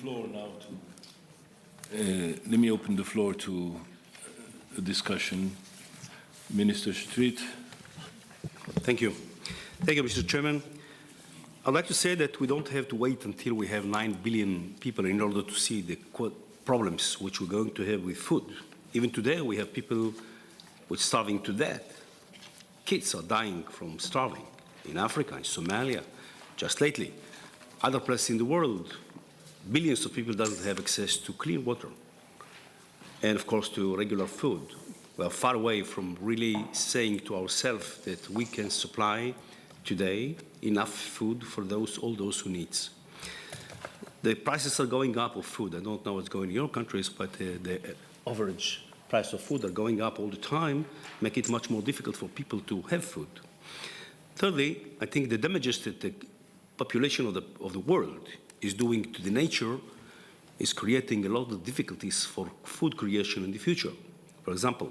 floor now let me open the floor to a discussion. Minister Street. Thank you. Thank you, Mr. Chairman. I'd like to say that we don't have to wait until we have 9 billion people in order to see the problems which we're going to have with food. Even today, we have people with starving to death. Kids are dying from starving in Africa, in Somalia, just lately. Other places in the world, billions of people don't have access to clean water and, of course, to regular food. We are far away from really saying to ourselves that we can supply today enough food for all those who need. The prices are going up of food. I don't know what's going in your countries, but the average price of food are going up all the time, make it much more difficult for people to have food. Thirdly, I think the damages that the population of the world is doing to the nature is creating a lot of difficulties for food creation in the future. For example,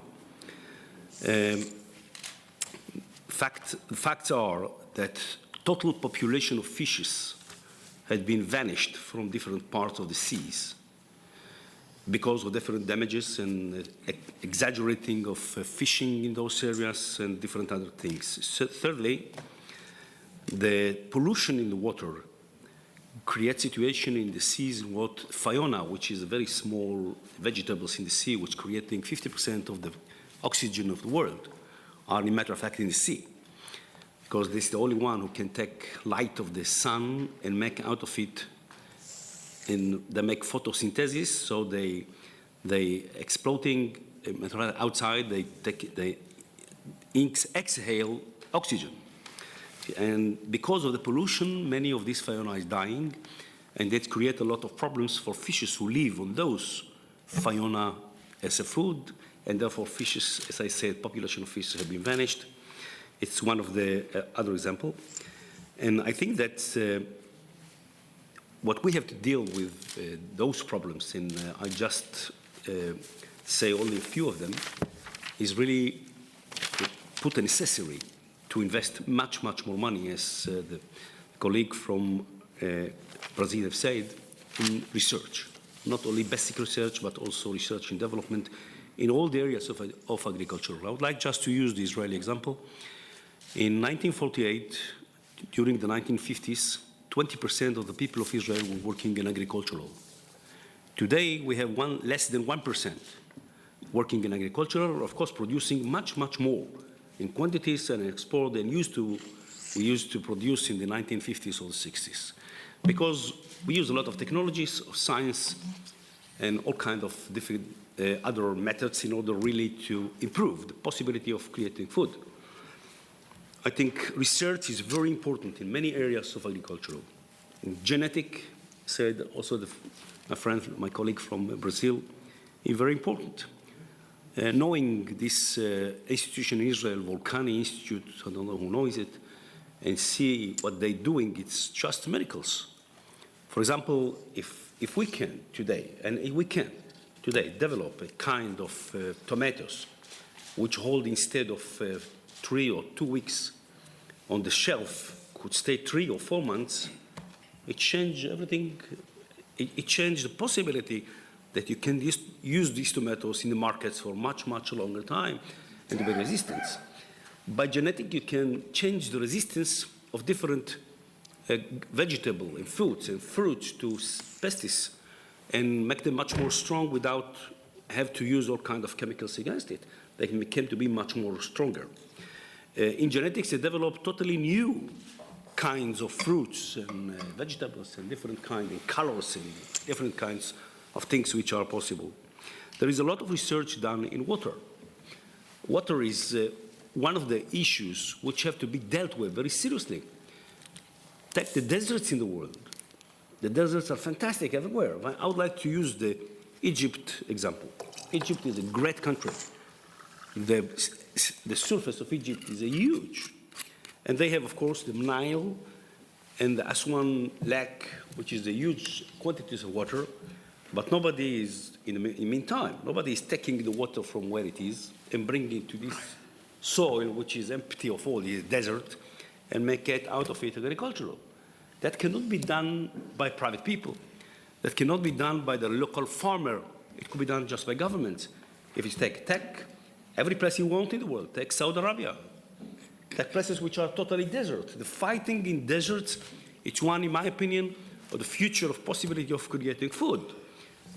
facts are that total population of fishes had been vanished from different parts of the seas because of different damages and exaggerating of fishing in those areas and different other things. So thirdly, the pollution in the water creates situation in the seas what fauna, which is a very small vegetables in the sea, which creating 50% of the oxygen of the world, are in matter of fact in the sea. Because this is the only one who can take light of the sun and make out of it, and they make photosynthesis, so they exploding outside, they exhale oxygen. And because of the pollution, many of these fauna is dying, and that create a lot of problems for fishes who live on those fauna as a food, and therefore fishes, as I said, population of fishes have been vanished. It's one of the other example. And I think that what we have to deal with those problems, and I just say only a few of them, is really put a necessary to invest much, much more money, as the colleague from Brazil have said, in research. Not only basic research, but also research and development in all the areas of agriculture. I would like just to use the Israeli example. In 1948, during the 1950s, 20% of the people of Israel were working in agricultural. Today, we have less than 1% working in agriculture, of course, producing much, much more in quantities and export than we used to produce in the 1950s or the 60s. Because we use a lot of technologies, of science, and all kinds of different other methods in order really to improve the possibility of creating food. I think research is very important in many areas of agriculture. In genetic, said also my friend, my colleague from Brazil, is very important. Knowing this institution in Israel, Volcani Institute, I don't know who knows it, and see what they're doing, it's just miracles. For example, if we can today, and if we can today develop a kind of tomatoes which hold instead of 3 or 2 weeks on the shelf, could stay 3 or 4 months, it changed everything. It changed the possibility that you can use these tomatoes in the markets for much, much longer time and to be resistant. By genetic, you can change the resistance of different vegetables and fruits to pesticides and make them much more strong without have to use all kinds of chemicals against it. They can be much more stronger. In genetics, they develop totally new kinds of fruits and vegetables and different kinds and colors and different kinds of things which are possible. There is a lot of research done in water. Water is one of the issues which have to be dealt with very seriously. Take the deserts in the world. The deserts are fantastic everywhere. I would like to use the Egypt example. Egypt is a great country. The surface of Egypt is huge. And they have, of course, the Nile and the Aswan Lake, which is a huge quantities of water. But nobody is, in the meantime, nobody is taking the water from where it is and bringing it to this soil, which is empty of all this desert, and make it out of it agricultural. That cannot be done by private people. that cannot be done by the local farmer. It could be done just by governments. If you take every place you want in the world, take Saudi Arabia, take places which are totally desert. The fighting in deserts, it's one, in my opinion, of the future of possibility of creating food.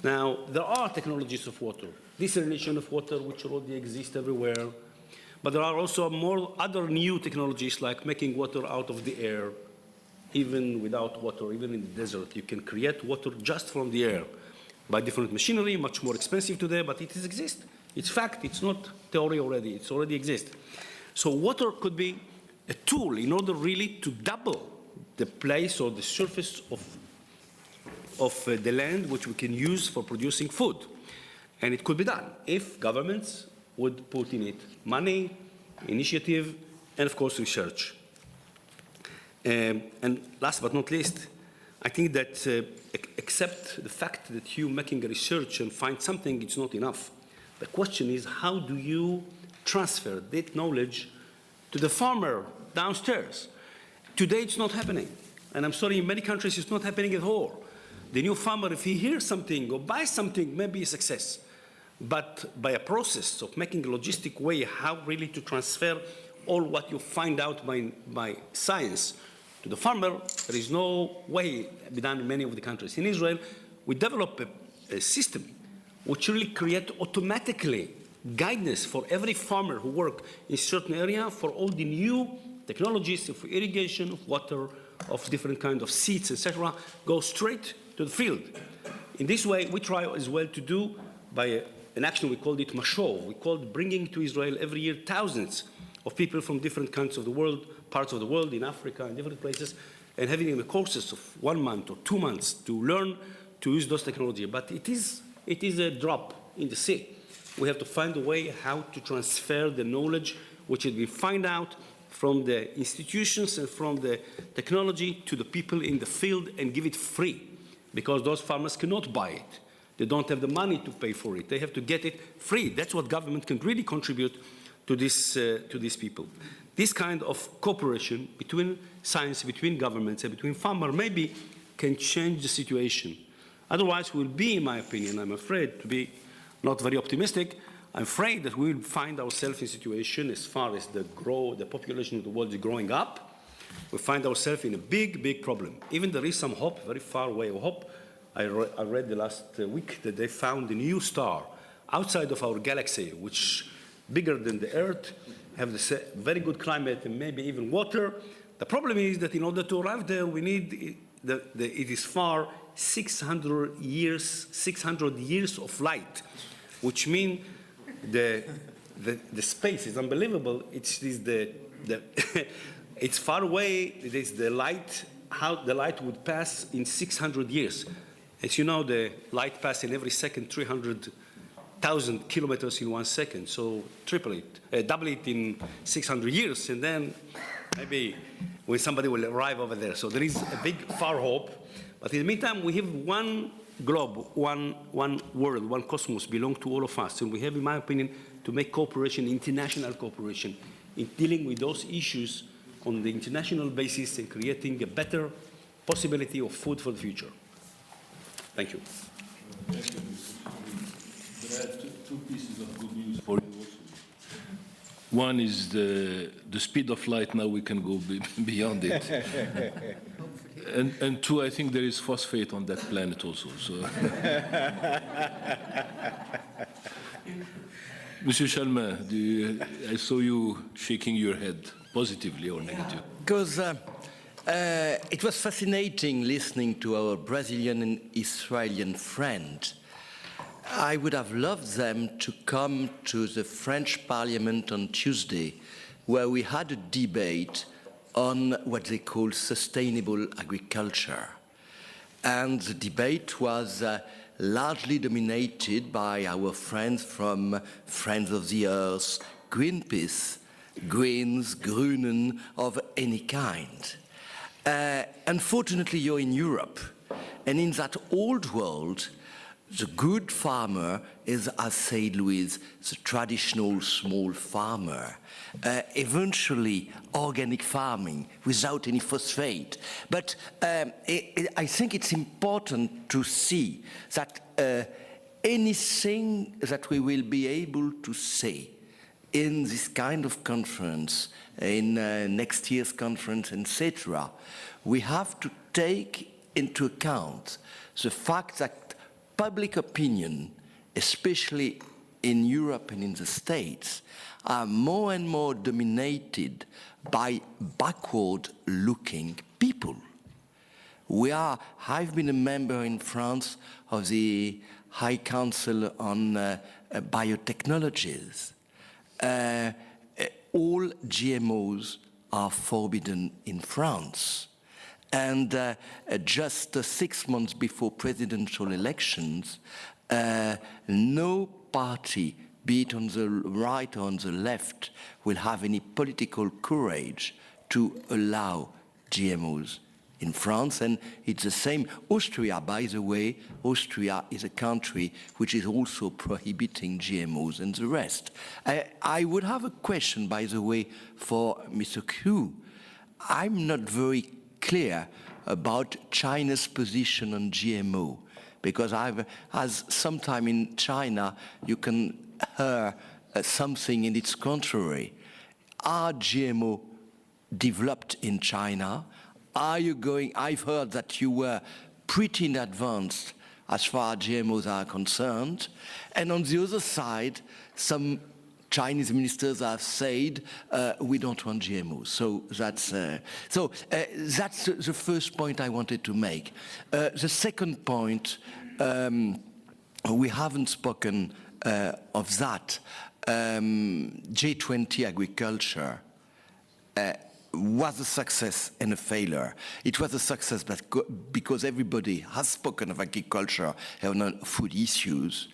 Now, there are technologies of water, desalination of water, which already exist everywhere, but there are also more other new technologies like making water out of the air. Even without water, even in the desert, you can create water just from the air by different machinery, much more expensive today, but it exists. It's fact, it's not theory already, it's already exists. So water could be a tool in order really to double the place or the surface of the land which we can use for producing food. And it could be done if governments would put in it money, initiative, and of course research. And last but not least, I think that except the fact that you making a research and find something, it's not enough. The question is, how do you transfer that knowledge to the farmer downstairs? Today, it's not happening. And I'm sorry, in many countries, it's not happening at all. The new farmer, if he hears something or buys something, maybe a success. But by a process of making a logistic way how really to transfer all what you find out by science to the farmer, there is no way to be done in many of the countries. In Israel, we develop a system which really creates automatically guidance for every farmer who works in a certain area for all the new technologies of irrigation, of water, of different kinds of seeds, etc., go straight to the field. In this way, we try as well to do by an action, we called it Mashov. We called bringing to Israel every year thousands of people from different countries of the world, parts of the world, in Africa, and different places, and having them courses of 1 month or 2 months to learn to use those technologies. But it is a drop in the sea. We have to find a way how to transfer the knowledge which has been found out from the institutions and from the technology to the people in the field and give it free, because those farmers cannot buy it. They don't have the money to pay for it. They have to get it free. That's what government can really contribute to these people. This kind of cooperation between science, between governments, and between farmers maybe can change the situation. Otherwise, we'll be, in my opinion, I'm afraid to be not very optimistic, I'm afraid that we'll find ourselves in a situation as far as the population of the world is growing up, we find ourselves in a big, big problem. Even there is some hope, very far away of hope. I read the last week that they found a new star outside of our galaxy, which bigger than the Earth, have the very good climate and maybe even water. The problem is that in order to arrive there, we need, it is far 600 years of light, which means the space is unbelievable. It's far away. It is the light, how the light would pass in 600 years. As you know, the light passes in every second 300,000 kilometers in 1 second. So double it in 600 years, and then maybe when somebody will arrive over there. So there is a big far hope. But in the meantime, we have one globe, one world, one cosmos belong to all of us. And we have, in my opinion, to make cooperation, international cooperation, in dealing with those issues on the international basis and creating a better possibility of food for the future. Thank you. Thank you. There are two pieces of good news for you also. One is the speed of light. Now we can go beyond it. And two, I think there is phosphate on that planet also. So. Monsieur Chalmin, I saw you shaking your head, positively or negative. Because it was fascinating listening to our Brazilian and Israeli friend. I would have loved them to come to the French Parliament on Tuesday, where we had a debate on what they call sustainable agriculture. And the debate was largely dominated by our friends from Friends of the Earth, Greenpeace, Greens, Grünen, of any kind. Unfortunately, you're in Europe, and in that old world, the good farmer is, as said Louise, the traditional small farmer. Eventually, organic farming without any phosphate. But I think it's important to see that anything that we will be able to say in this kind of conference, in next year's conference, etc., we have to take into account the fact that public opinion, especially in Europe and in the States, are more and more dominated by backward-looking people. I've been a member in France of the High Council on Biotechnologies. All GMOs are forbidden in France. And just 6 months before presidential elections, no party, be it on the right or on the left, will have any political courage to allow GMOs in France. And it's the same. Austria, by the way, Austria is a country which is also prohibiting GMOs and the rest. I would have a question, by the way, for Mr. Q. I'm not very clear about China's position on GMO, because as sometime in China you can hear something in its contrary. Are GMO developed in China? Are you going? I've heard that you were pretty in advance as far as GMOs are concerned, and on the other side, some Chinese ministers have said we don't want GMOs. So that's the first point I wanted to make. The second point, we haven't spoken of that. G20 agriculture was a success and a failure. It was a success because everybody has spoken of agriculture and on food issues.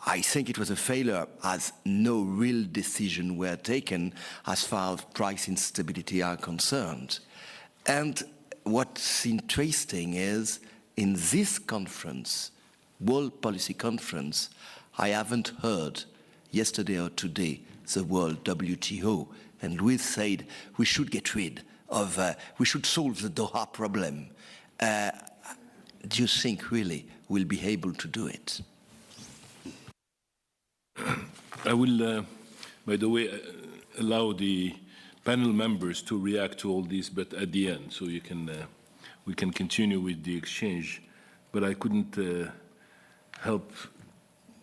I think it was a failure as no real decision were taken as far as price instability are concerned. And what's interesting is in this conference, World Policy Conference, I haven't heard yesterday or today the word WTO. And Louis said we should get rid of, we should solve the Doha problem. Do you think really we'll be able to do it? I will, by the way, allow the panel members to react to all this, but at the end, so you can, we can continue with the exchange. But I couldn't help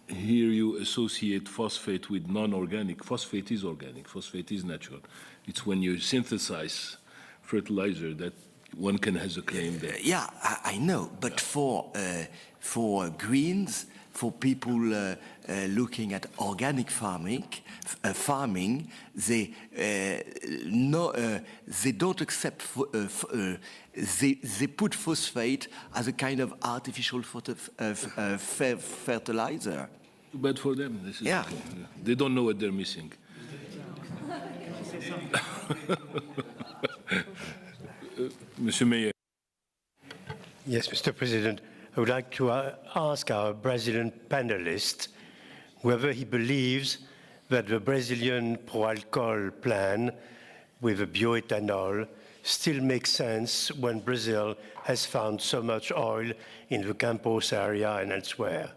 hear you associate phosphate with non-organic. Phosphate is organic. Phosphate is natural. It's when you synthesize fertilizer that one can has a claim there. Yeah, I know. But for Greens, for people looking at organic farming, they don't accept. They put phosphate as a kind of artificial fertilizer. Too bad for them. This is yeah. Okay. They don't know what they're missing. Monsieur Mayor. Yes, Mr. President. I would like to ask our Brazilian panelist whether he believes that the Brazilian pro-alcohol plan with the bioethanol still makes sense when Brazil has found so much oil in the Campos area and elsewhere.